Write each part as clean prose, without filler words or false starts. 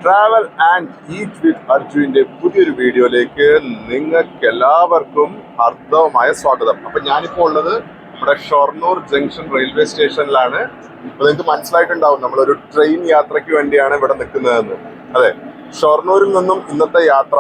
Travel and eat വിത്ത് അർജുവിന്റെ പുതിയൊരു വീഡിയോയിലേക്ക് നിങ്ങൾക്ക് എല്ലാവർക്കും അർത്ഥവമായ സ്വാഗതം. അപ്പൊ ഞാനിപ്പോൾ ഉള്ളത് നമ്മുടെ ഷൊർണൂർ ജംഗ്ഷൻ റെയിൽവേ സ്റ്റേഷനിലാണ്. അപ്പൊ നിങ്ങൾക്ക് മനസ്സിലായിട്ടുണ്ടാവും നമ്മളൊരു ട്രെയിൻ യാത്രയ്ക്ക് വേണ്ടിയാണ് ഇവിടെ നിൽക്കുന്നതെന്ന്. അതെ, ഷൊർണൂരിൽ നിന്നും ഇന്നത്തെ യാത്ര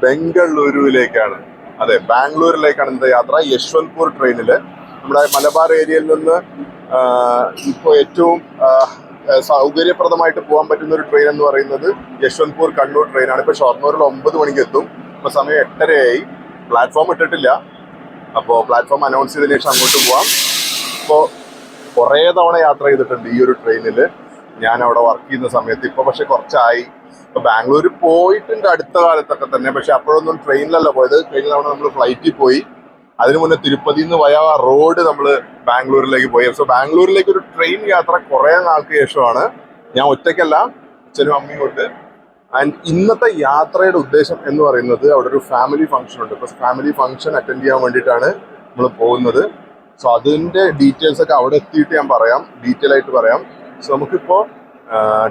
ബംഗളൂരുവിലേക്കാണ്. അതെ, ബാംഗ്ലൂരിലേക്കാണ് ഇന്നത്തെ യാത്ര. യശ്വന്ത്പൂർ ട്രെയിനില് നമ്മുടെ മലബാർ ഏരിയയിൽ നിന്ന് ഇപ്പോൾ ഏറ്റവും സൗകര്യപ്രദമായിട്ട് പോകാൻ പറ്റുന്ന ഒരു ട്രെയിൻ എന്ന് പറയുന്നത് യശ്വന്ത്പൂർ കണ്ണൂർ ട്രെയിനാണ്. ഇപ്പോൾ ഷൊർണൂരിൽ 9 മണിക്ക് എത്തും. ഇപ്പോൾ സമയം 8:30 പ്ലാറ്റ്ഫോം ഇട്ടിട്ടില്ല. അപ്പോൾ പ്ലാറ്റ്ഫോം അനൗൺസ് ചെയ്തതിനു ശേഷം അങ്ങോട്ട് പോവാം. ഇപ്പോൾ കുറേ തവണ യാത്ര ചെയ്തിട്ടുണ്ട് ഈ ഒരു ട്രെയിനിൽ ഞാൻ അവിടെ വർക്ക് ചെയ്യുന്ന സമയത്ത്. ഇപ്പോൾ പക്ഷെ കുറച്ചായി. ഇപ്പോൾ ബാംഗ്ലൂർ പോയിട്ടുണ്ട് അടുത്ത കാലത്തൊക്കെ തന്നെ, പക്ഷെ അപ്പോഴൊന്നും ട്രെയിനിലല്ല പോയത്. കഴിഞ്ഞ തവണ നമ്മൾ ഫ്ലൈറ്റിൽ പോയി. അതിനു മുന്നേ തിരുപ്പതിയിൽ നിന്ന് വയ റോഡ് നമ്മൾ ബാംഗ്ലൂരിലേക്ക് പോയി. സോ ബാംഗ്ലൂരിലേക്ക് ഒരു ട്രെയിൻ യാത്ര കുറെ നാൾക്ക് ശേഷമാണ്. ഞാൻ ഒറ്റയ്ക്കല്ല, അച്ഛനും അമ്മയും കൊണ്ട്. ആൻഡ് ഇന്നത്തെ യാത്രയുടെ ഉദ്ദേശം എന്ന് പറയുന്നത് അവിടെ ഒരു ഫാമിലി ഫംഗ്ഷൻ ഉണ്ട്. ഇപ്പൊ ഫാമിലി ഫംഗ്ഷൻ അറ്റൻഡ് ചെയ്യാൻ വേണ്ടിയിട്ടാണ് നമ്മൾ പോകുന്നത്. സോ അതിന്റെ ഡീറ്റെയിൽസ് ഒക്കെ അവിടെ എത്തിയിട്ട് ഞാൻ പറയാം, ഡീറ്റെയിൽ ആയിട്ട് പറയാം. സോ നമുക്കിപ്പോ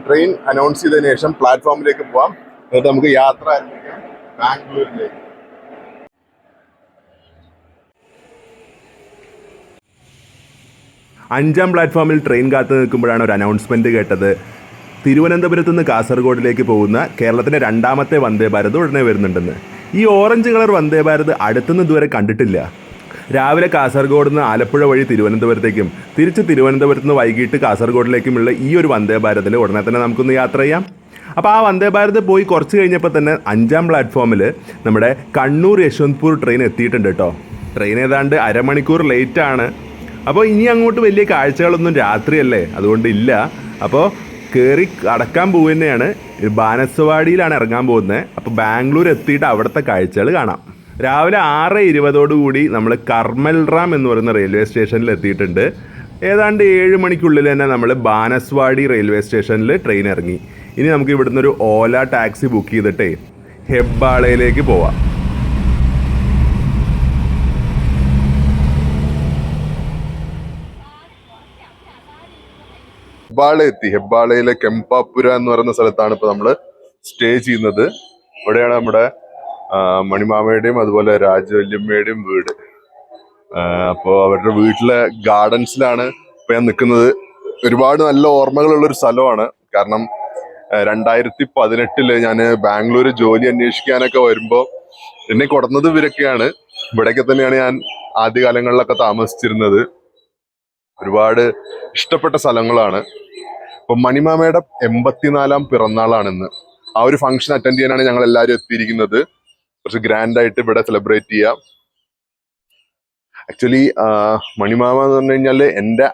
ട്രെയിൻ അനൗൺസ് ചെയ്തതിനു ശേഷം പ്ലാറ്റ്ഫോമിലേക്ക് പോവാം. എന്നിട്ട് നമുക്ക് യാത്ര ആരംഭിക്കാം ബാംഗ്ലൂരിലേക്ക്. 5ാം പ്ലാറ്റ്ഫോമിൽ ട്രെയിൻ കാത്തു നിൽക്കുമ്പോഴാണ് ഒരു അനൗൺസ്മെൻറ്റ് കേട്ടത്. തിരുവനന്തപുരത്ത് നിന്ന് കാസർഗോഡിലേക്ക് പോകുന്ന കേരളത്തിൻ്റെ 2ാമത്തെ വന്ദേ ഭാരത് ഉടനെ വരുന്നുണ്ടെന്ന്. ഈ ഓറഞ്ച് കളർ വന്ദേ ഭാരത് അടുത്തുനിന്ന് ഇതുവരെ കണ്ടിട്ടില്ല. രാവിലെ കാസർഗോഡ് നിന്ന് ആലപ്പുഴ വഴി തിരുവനന്തപുരത്തേക്കും തിരിച്ച് തിരുവനന്തപുരത്ത് നിന്ന് വൈകിട്ട് കാസർഗോഡിലേക്കുമുള്ള ഈ ഒരു വന്ദേ ഭാരതിൽ ഉടനെ തന്നെ നമുക്കൊന്ന് യാത്ര ചെയ്യാം. അപ്പോൾ ആ വന്ദേ ഭാരത് പോയി കുറച്ച് കഴിഞ്ഞപ്പോൾ തന്നെ 5ാം പ്ലാറ്റ്ഫോമിൽ നമ്മുടെ കണ്ണൂർ യശ്വന്ത്പൂർ ട്രെയിൻ എത്തിയിട്ടുണ്ട് കേട്ടോ. ട്രെയിൻ ഏതാണ്ട് അരമണിക്കൂർ ലേറ്റാണ്. അപ്പോൾ ഇനി അങ്ങോട്ട് വലിയ കാഴ്ചകളൊന്നും രാത്രിയല്ലേ, അതുകൊണ്ട് ഇല്ല. അപ്പോൾ കയറി അടക്കാൻ പോകുന്നതാണ്. ബാനസവാടിയിലാണ് ഇറങ്ങാൻ പോകുന്നത്. അപ്പോൾ ബാംഗ്ലൂർ എത്തിയിട്ട് അവിടുത്തെ കാഴ്ചകൾ കാണാം. രാവിലെ 6:20 നമ്മൾ കർമ്മൽറാം എന്ന് പറയുന്ന റെയിൽവേ സ്റ്റേഷനിൽ എത്തിയിട്ടുണ്ട്. ഏതാണ്ട് 7 മണിക്കുള്ളിൽ തന്നെ നമ്മൾ ബാനസ്വാടി റെയിൽവേ സ്റ്റേഷനിൽ ട്രെയിൻ ഇറങ്ങി. ഇനി നമുക്ക് ഇവിടുന്ന് ഒരു ഓല ടാക്സി ബുക്ക് ചെയ്തിട്ടേ ഹെബ്ബാളയിലേക്ക് പോവാം. ഹെബ്ബാള എത്തി. ഹെബ്ബാളയിലെ കെമ്പാപുര എന്ന് പറയുന്ന സ്ഥലത്താണ് ഇപ്പൊ നമ്മള് സ്റ്റേ ചെയ്യുന്നത്. ഇവിടെയാണ് നമ്മുടെ മണിമാമയുടെയും അതുപോലെ രാജവല്യമ്മയുടെയും വീട്. അപ്പോൾ അവരുടെ വീട്ടിലെ ഗാർഡൻസിലാണ് ഇപ്പൊ ഞാൻ നിൽക്കുന്നത്. ഒരുപാട് നല്ല ഓർമ്മകളുള്ള ഒരു സ്ഥലമാണ്. കാരണം 2018 ഞാൻ ബാംഗ്ലൂർ ജോലി അന്വേഷിക്കാനൊക്കെ വരുമ്പോ എന്നെ കൊടുന്നത് ഇവരൊക്കെയാണ്. ഇവിടെയൊക്കെ തന്നെയാണ് ഞാൻ ആദ്യകാലങ്ങളിലൊക്കെ താമസിച്ചിരുന്നത്. ഒരുപാട് ഇഷ്ടപ്പെട്ട സ്ഥലങ്ങളാണ്. ഇപ്പൊ മണിമാമയുടെ 84ാം പിറന്നാളാണിന്ന്. ആ ഒരു ഫംഗ്ഷൻ അറ്റൻഡ് ചെയ്യാനാണ് ഞങ്ങൾ എല്ലാവരും എത്തിയിരിക്കുന്നത്. കുറച്ച് ഗ്രാൻഡ് ആയിട്ട് ഇവിടെ സെലിബ്രേറ്റ് ചെയ്യാം. ആക്ച്വലി മണിമാമ എന്ന് പറഞ്ഞു കഴിഞ്ഞാല് എൻ്റെ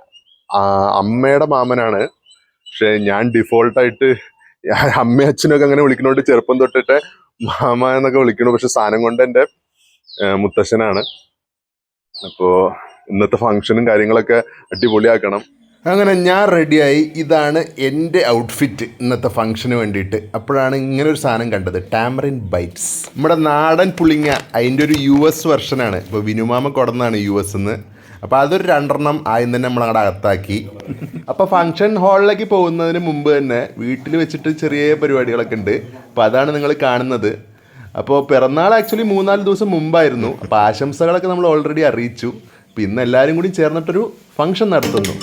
അമ്മയുടെ മാമനാണ്. പക്ഷെ ഞാൻ ഡിഫോൾട്ടായിട്ട് അമ്മയും അച്ഛനൊക്കെ അങ്ങനെ വിളിക്കുന്നോണ്ട് ചെറുപ്പം തൊട്ടിട്ട് മാമ എന്നൊക്കെ വിളിക്കണു. പക്ഷെ സ്ഥാനം കൊണ്ട് എൻ്റെ മുത്തശ്ശനാണ്. അപ്പോ ഇന്നത്തെ ഫംഗ്ഷനും കാര്യങ്ങളൊക്കെ അടിപൊളിയാക്കണം. അങ്ങനെ ഞാൻ റെഡിയായി. ഇതാണ് എൻ്റെ ഔട്ട്ഫിറ്റ് ഇന്നത്തെ ഫംഗ്ഷന് വേണ്ടിയിട്ട്. അപ്പോഴാണ് ഇങ്ങനെ ഒരു സാധനം കണ്ടത്, ടാമറിൻ ബൈറ്റ്സ്. നമ്മുടെ നാടൻ പുളിങ്ങ, അതിൻ്റെ ഒരു US വെർഷനാണ്. ഇപ്പോൾ വിനുമാമ കൊടന്നാണ് US നിന്ന്. അപ്പോൾ അതൊരു 2 ആദ്യം തന്നെ നമ്മളങ്ങടെ അകത്താക്കി. അപ്പോൾ ഫംഗ്ഷൻ ഹാളിലേക്ക് പോകുന്നതിന് മുമ്പ് തന്നെ വീട്ടിൽ വെച്ചിട്ട് ചെറിയ പരിപാടികളൊക്കെ ഉണ്ട്. അപ്പോൾ അതാണ് നിങ്ങൾ കാണുന്നത്. അപ്പോൾ പിറന്നാൾ ആക്ച്വലി 3-4 ദിവസം മുമ്പായിരുന്നു. അപ്പോൾ ആശംസകളൊക്കെ നമ്മൾ ഓൾറെഡി അറിയിച്ചു. അപ്പോൾ ഇന്ന് എല്ലാവരും കൂടി ചേർന്നിട്ടൊരു ഫംഗ്ഷൻ നടത്തുന്നു.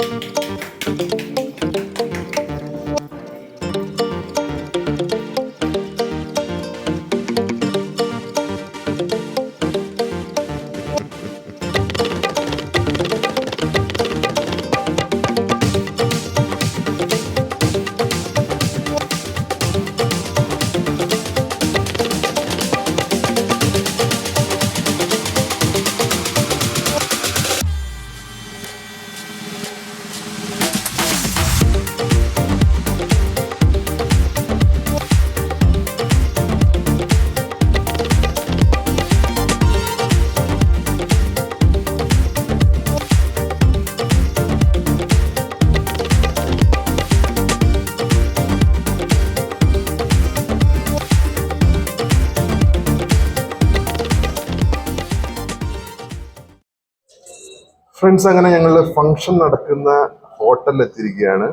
ഫ്രണ്ട്സ്, അങ്ങനെ ഞങ്ങൾ ഫംഗ്ഷൻ നടക്കുന്ന ഹോട്ടലിൽ എത്തിയിരിക്കുകയാണ്.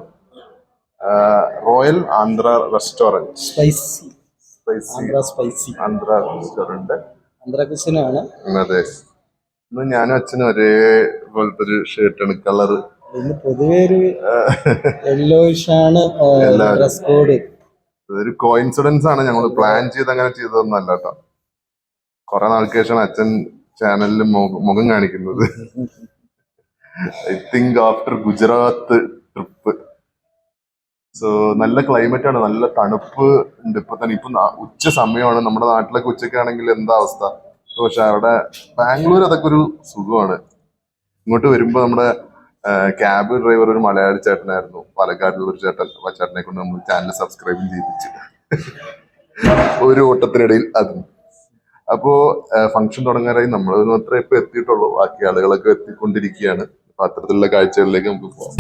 Royal Andhra restaurant, spicy spicy Andhra spicy Andhra restaurant. Andhra കുസിനാണ്. അതെ, ഇന്ന് ഞാനും അച്ഛനും ഒരേ പോലത്തെ ഒരു ഷർട്ടാണ് കളറ്. ഇന്ന് പൊതുവേ ഒരു യെല്ലോയിഷ് ആണ് ഡ്രസ് കോഡ്. ഒരു കോയിൻസിഡൻസ് ആണ്, ഞങ്ങൾ പ്ലാൻ ചെയ്ത് അങ്ങനെ ചെയ്തതൊന്നല്ല കേട്ടോ. കുറെ നാൾക്ക് ശേഷം അച്ഛൻ ചാനലിൽ മുഖം കാണിക്കുന്നത്. I think after Gujarat trip. So നല്ല ക്ലൈമറ്റ് ആണ്, നല്ല തണുപ്പ് ഉണ്ട് ഇപ്പൊ തന്നെ. ഇപ്പൊ ഉച്ച സമയമാണ്. നമ്മുടെ നാട്ടിലൊക്കെ ഉച്ചയ്ക്കാണെങ്കിൽ എന്താ അവസ്ഥ. പക്ഷെ അവിടെ ബാംഗ്ലൂർ അതൊക്കെ ഒരു സുഖമാണ്. ഇങ്ങോട്ട് വരുമ്പോ നമ്മുടെ ക്യാബ് ഡ്രൈവർ ഒരു മലയാളി ചേട്ടനായിരുന്നു, പാലക്കാടിലുള്ള ഒരു ചേട്ടൻ. ആ ചേട്ടനെ കൊണ്ട് നമ്മൾ ചാനൽ സബ്സ്ക്രൈബും ചെയ്യിപ്പിച്ചു ഒരു ഓട്ടത്തിനിടയിൽ. അതും അപ്പോ ഫംഗ്ഷൻ തുടങ്ങാനായി നമ്മൾ മാത്രമേ ഇപ്പൊ എത്തിയിട്ടുള്ളൂ. ബാക്കി ആളുകളൊക്കെ എത്തിക്കൊണ്ടിരിക്കുകയാണ്. അപ്പൊ അത്തരത്തിലുള്ള കാഴ്ചകളിലേക്ക് നമുക്ക് പോകാം.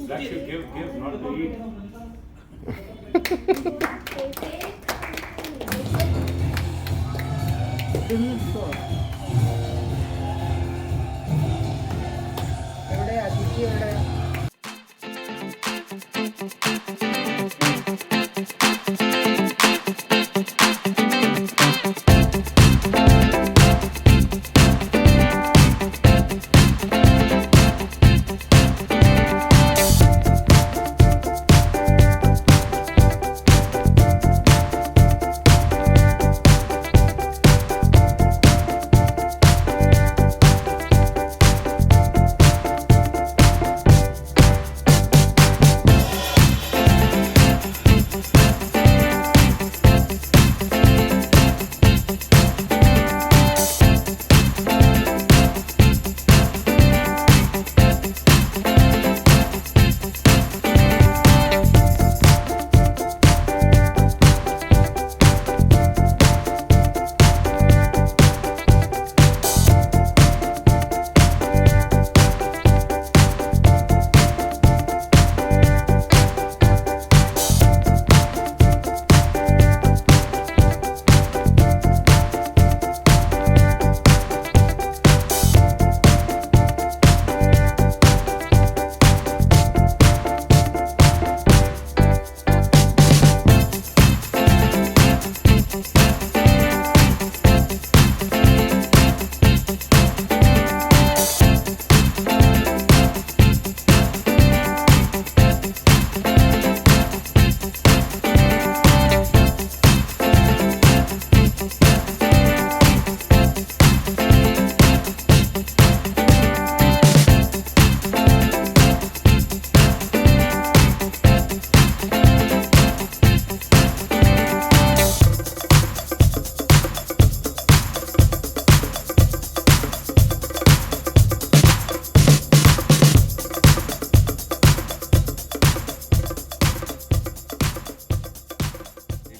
That should give, not to eat. എവിടെ അതിഥി എവിടെ?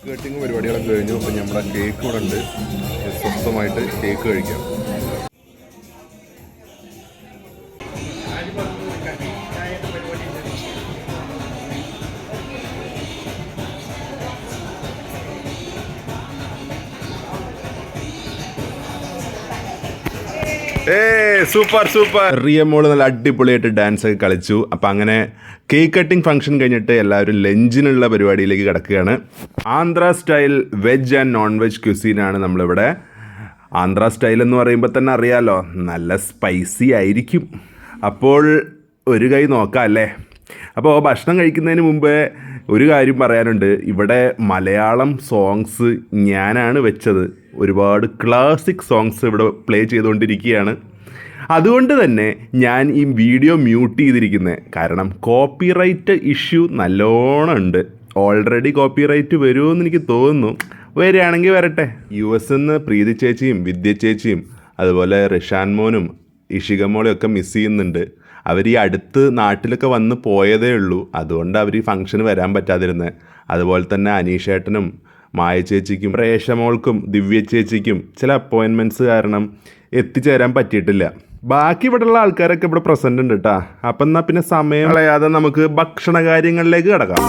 കട്ടിങ് പരിപാടികളൊക്കെ കഴിഞ്ഞു. അപ്പം നമ്മുടെ കേക്ക് ഇവിടെ ഉണ്ട്. സ്വസ്ഥമായിട്ട് കേക്ക് കഴിക്കാം. Super super. റിയമോള് നല്ല അടിപൊളിയായിട്ട് ഡാൻസ് ഒക്കെ കളിച്ചു. അപ്പം അങ്ങനെ കേക്ക് കട്ടിംഗ് ഫംഗ്ഷൻ കഴിഞ്ഞിട്ട് എല്ലാവരും ലഞ്ചിനുള്ള പരിപാടിയിലേക്ക് കിടക്കുകയാണ്. Andhra style veg and non veg ക്യുസീനാണ് നമ്മളിവിടെ. ആന്ധ്ര സ്റ്റൈൽ എന്ന് പറയുമ്പോൾ തന്നെ അറിയാലോ, നല്ല സ്പൈസി ആയിരിക്കും. അപ്പോൾ ഒരു കൈ നോക്കാം അല്ലേ. അപ്പോൾ ഭക്ഷണം കഴിക്കുന്നതിന് മുമ്പ് ഒരു കാര്യം പറയാനുണ്ട്. ഇവിടെ മലയാളം സോങ്സ് ഞാനാണ് വെച്ചത്. ഒരുപാട് ക്ലാസിക് സോങ്സ് ഇവിടെ പ്ലേ ചെയ്തുകൊണ്ടിരിക്കുകയാണ്. അതുകൊണ്ട് തന്നെ ഞാൻ ഈ വീഡിയോ മ്യൂട്ട് ചെയ്തിരിക്കുന്നത്. കാരണം കോപ്പിറൈറ്റ് ഇഷ്യൂ നല്ലോണം ഉണ്ട്. ഓൾറെഡി കോപ്പിറൈറ്റ് വരുമെന്ന് എനിക്ക് തോന്നുന്നു. വരികയാണെങ്കിൽ വരട്ടെ. US നിന്ന് പ്രീതി ചേച്ചിയും വിദ്യ ചേച്ചിയും അതുപോലെ റിഷാൻ മോനും ഇഷിക മോളെയും ഒക്കെ മിസ് ചെയ്യുന്നുണ്ട്. അവർ ഈ അടുത്ത് നാട്ടിലൊക്കെ വന്ന് പോയതേ ഉള്ളൂ. അതുകൊണ്ട് അവർ ഈ ഫംഗ്ഷന് വരാൻ പറ്റാതിരുന്നത്. അതുപോലെ തന്നെ അനീഷേട്ടനും മായ ചേച്ചിക്കും റേഷമോൾക്കും ദിവ്യ ചേച്ചിക്കും ചില അപ്പോയിൻമെൻറ്റ്സ് കാരണം എത്തിച്ചേരാൻ പറ്റിയിട്ടില്ല. ബാക്കി ഇവിടെയുള്ള ആൾക്കാരൊക്കെ ഇവിടെ പ്രസൻ്റ് ഉണ്ട് കേട്ടോ. അപ്പം എന്നാൽ പിന്നെ സമയം കളയാതെ നമുക്ക് ഭക്ഷണ കാര്യങ്ങളിലേക്ക് കിടക്കാം.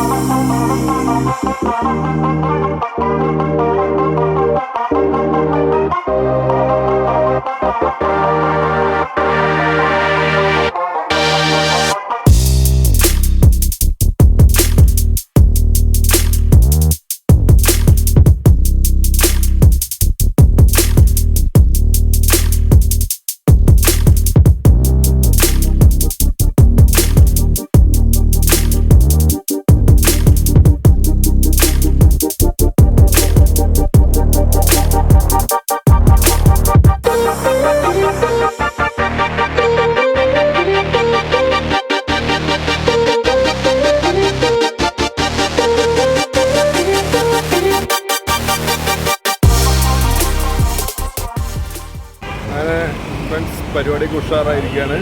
ഫ്രണ്ട്സ്, പരിപാടിയൊക്കെ ഉഷാറായിരിക്കുകയാണ്.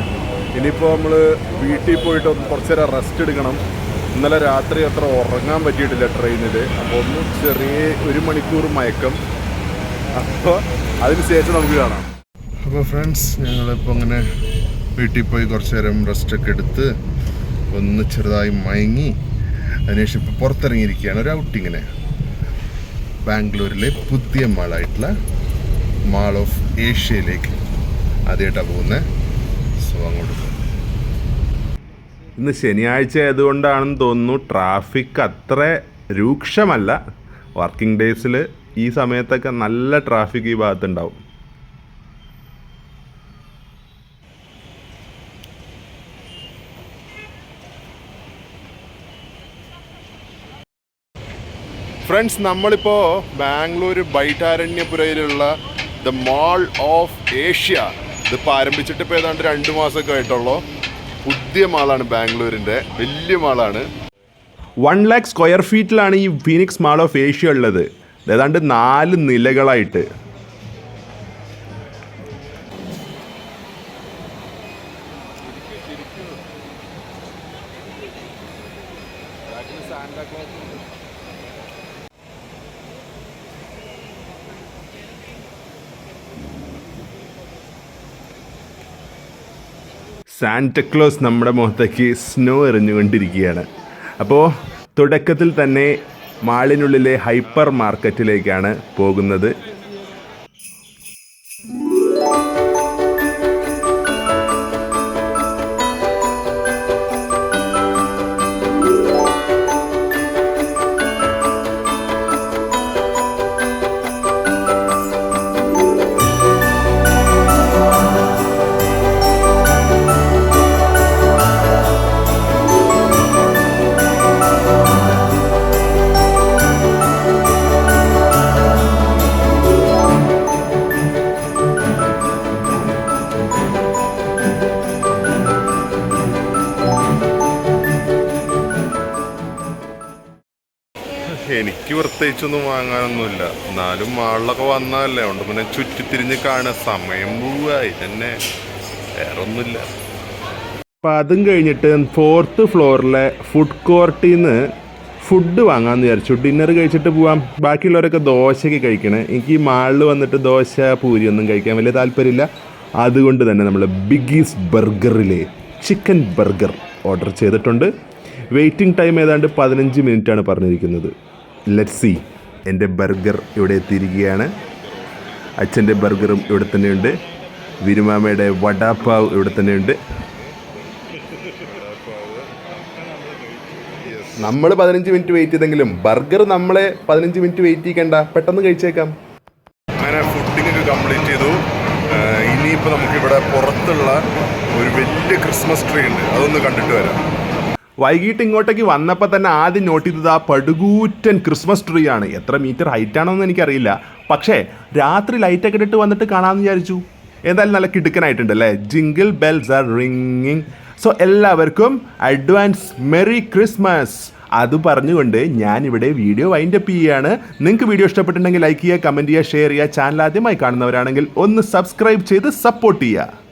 ഇനിയിപ്പോൾ നമ്മൾ വീട്ടിൽ പോയിട്ട് കുറച്ച് നേരം റെസ്റ്റ് എടുക്കണം. ഇന്നലെ രാത്രി അത്ര ഉറങ്ങാൻ പറ്റിയിട്ടില്ല ട്രെയിനിൽ. അപ്പോൾ ഒന്ന് ചെറിയ 1 മണിക്കൂർ മയക്കം. അപ്പോൾ അതിന് ശേഷം നമുക്ക് കാണാം. അപ്പോൾ ഫ്രണ്ട്സ്, ഞങ്ങളിപ്പോൾ അങ്ങനെ വീട്ടിൽ പോയി കുറച്ച് നേരം റെസ്റ്റൊക്കെ എടുത്ത് ഒന്ന് ചെറുതായി മയങ്ങി അതിനുശേഷം ഇപ്പോൾ പുറത്തിറങ്ങിയിരിക്കുകയാണ് ഒരു ഔട്ടിങ്ങിന്. ബാംഗ്ലൂരിലെ പുതിയ മാളായിട്ടുള്ള മാൾ ഓഫ് ഏഷ്യയിലേക്ക് ആദ്യമായിട്ടാണ് പോകുന്നത്. സോ അങ്ങോട്ട് പോകും. ഇന്ന് ശനിയാഴ്ച ആയതുകൊണ്ടാണെന്ന് തോന്നുന്നു ട്രാഫിക് അത്ര രൂക്ഷമല്ല. വർക്കിംഗ് ഡേയ്സിൽ ഈ സമയത്തൊക്കെ നല്ല ട്രാഫിക് ഈ ഭാഗത്തുണ്ടാവും. ഫ്രണ്ട്സ്, നമ്മളിപ്പോൾ ബാംഗ്ലൂർ ബൈറ്റാരണ്യപുരയിലുള്ള ദ മാൾ ഓഫ് ഏഷ്യ ഇതിപ്പോൾ ആരംഭിച്ചിട്ട് ഇപ്പോൾ ഏതാണ്ട് 2 മാസമൊക്കെ ആയിട്ടുള്ളൂ. പുതിയ മാളാണ്, ബാംഗ്ലൂരിൻ്റെ വലിയ മാളാണ്. 1 lakh സ്ക്വയർ ഫീറ്റിലാണ് ഈ ഫീനിക്സ് മാൾ ഓഫ് ഏഷ്യ ഉള്ളത്. ഏതാണ്ട് 4 നിലകളായിട്ട്. സാന്റക്ലോസ് നമ്മുടെ മുഖത്തേക്ക് സ്നോ എറിഞ്ഞുകൊണ്ടിരിക്കുകയാണ്. അപ്പോൾ തുടക്കത്തിൽ തന്നെ മാളിനുള്ളിലെ ഹൈപ്പർ മാർക്കറ്റിലേക്കാണ് പോകുന്നത്. എനിക്ക് പ്രത്യേകിച്ചൊന്നും വാങ്ങാനൊന്നുമില്ല. എന്നാലും മാളിലൊക്കെ വന്നാലേ അതുകൊണ്ട് പിന്നെ ചുറ്റിത്തിരിഞ്ഞ് കാണുക, സമയം പോവുക, ഇതന്നെ, വേറെ ഒന്നുമില്ല. അപ്പം അതും കഴിഞ്ഞിട്ട് 4th ഫ്ലോറിലെ ഫുഡ് കോർട്ടിൽ നിന്ന് ഫുഡ് വാങ്ങാമെന്ന് വിചാരിച്ചു. ഡിന്നർ കഴിച്ചിട്ട് പോവാം. ബാക്കിയുള്ളവരൊക്കെ ദോശയൊക്കെ കഴിക്കണേ. എനിക്ക് ഈ മാളിൽ വന്നിട്ട് ദോശ പൂരി ഒന്നും കഴിക്കാൻ വലിയ താല്പര്യമില്ല. അതുകൊണ്ട് തന്നെ നമ്മൾ ബിഗീസ് ബർഗറിലെ ചിക്കൻ ബർഗർ ഓർഡർ ചെയ്തിട്ടുണ്ട്. വെയിറ്റിംഗ് ടൈം ഏതാണ്ട് 15 മിനിറ്റാണ് പറഞ്ഞിരിക്കുന്നത്. Let's see. എൻ്റെ ബർഗർ ഇവിടെ എത്തിയിരിക്കുകയാണ്. അച്ഛൻ്റെ ബർഗറും ഇവിടെ തന്നെയുണ്ട്. വിനുമാമയുടെ വടാപ്പാവ് ഇവിടെ തന്നെ ഉണ്ട്. നമ്മൾ 15 മിനിറ്റ് വെയിറ്റ് ചെയ്തെങ്കിലും ബർഗർ നമ്മളെ 15 മിനിറ്റ് വെയിറ്റ് ചെയ്യണ്ട, പെട്ടെന്ന് കഴിച്ചേക്കാം. അങ്ങനെ ഫുഡിങ് ഒക്കെ കംപ്ലീറ്റ് ചെയ്തു. ഇനിയിപ്പോൾ നമുക്കിവിടെ പുറത്തുള്ള ഒരു വലിയ ക്രിസ്മസ് ട്രീ ഉണ്ട്, അതൊന്ന് കണ്ടിട്ട് വരാം. വൈകിട്ട് ഇങ്ങോട്ടേക്ക് വന്നപ്പോൾ തന്നെ ആദ്യം നോട്ട് ചെയ്തത് ആ പടുകൂറ്റൻ ക്രിസ്മസ് ട്രീ ആണ്. എത്ര മീറ്റർ ഹൈറ്റ് ആണെന്ന് എനിക്കറിയില്ല, പക്ഷേ രാത്രി ലൈറ്റൊക്കെ ഇട്ടിട്ട് വന്നിട്ട് കാണാമെന്ന് വിചാരിച്ചു. എന്തായാലും നല്ല കിടുക്കനായിട്ടുണ്ട് അല്ലേ. Jingle bells are ringing. So എല്ലാവർക്കും അഡ്വാൻസ് മെറി ക്രിസ്മസ്. അത് പറഞ്ഞുകൊണ്ട് ഞാനിവിടെ വീഡിയോ വൈൻഡപ്പ് ചെയ്യുകയാണ്. നിങ്ങൾക്ക് വീഡിയോ ഇഷ്ടപ്പെട്ടിട്ടുണ്ടെങ്കിൽ ലൈക്ക് ചെയ്യുക, കമൻറ്റ് ചെയ്യുക, ഷെയർ ചെയ്യുക. ചാനൽ ആദ്യമായി കാണുന്നവരാണെങ്കിൽ ഒന്ന് സബ്സ്ക്രൈബ് ചെയ്ത് സപ്പോർട്ട് ചെയ്യുക.